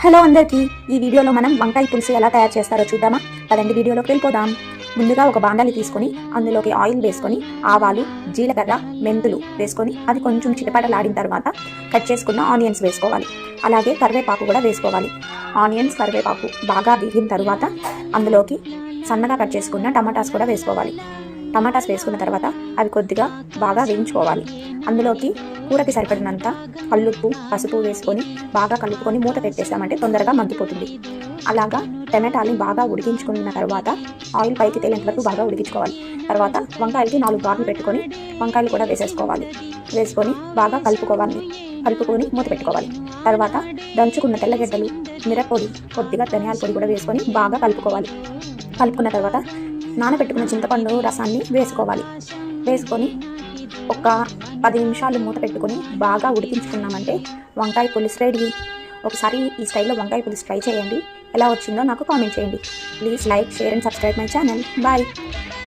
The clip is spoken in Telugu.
హలో అందరికీ, ఈ వీడియోలో మనం వంకాయ పులుసు ఎలా తయారు చేస్తారో చూద్దామా? పదండి వీడియోలోకి వెళ్ళిపోదాం. ముందుగా ఒక బాండాలి తీసుకొని అందులోకి ఆయిల్ వేసుకొని ఆవాలు, జీలకర్ర, మెంతులు వేసుకొని అది కొంచెం చిటపటలాడిన తర్వాత కట్ చేసుకున్న ఆనియన్స్ వేసుకోవాలి. అలాగే కరివేపాకు కూడా వేసుకోవాలి. ఆనియన్స్, కరివేపాకు బాగా వేగిన తర్వాత అందులోకి సన్నగా కట్ చేసుకున్న టమాటాస్ కూడా వేసుకోవాలి. టమాటాస్ వేసుకున్న తర్వాత అవి కొద్దిగా బాగా వేయించుకోవాలి. అందులోకి కూరకి సరిపడినంత కల్లుప్పు, పసుపు వేసుకొని బాగా కలుపుకొని మూత పెట్టేసామంటే తొందరగా మగ్గిపోతుంది. అలాగా టమాటాలని బాగా ఉడికించుకున్న తర్వాత ఆయిల్ పైకి తేలేంత వరకు బాగా ఉడికించుకోవాలి. తర్వాత వంకాయలకి 4 గాట్లు పెట్టుకొని వంకాయలు కూడా వేసేసుకోవాలి. వేసుకొని బాగా కలుపుకొని మూత పెట్టుకోవాలి. తర్వాత దంచుకున్న తెల్లగడ్డలు, మిరప్పొడి, కొద్దిగా ధనియాల పొడి కూడా వేసుకొని బాగా కలుపుకోవాలి. కలుపుకున్న తర్వాత నానబెట్టుకున్న చింతపండు రసాన్ని వేసుకోవాలి. వేసుకొని ఒక 10 నిమిషాలు మూత పెట్టుకొని బాగా ఉడికించుకున్నామంటే వంకాయ పులుసు రెడీ. ఒకసారి ఈ స్టైల్లో వంకాయ పులుసు ట్రై చేయండి. ఎలా వచ్చిందో నాకు కామెంట్ చేయండి. Please like, share and subscribe my channel. Bye.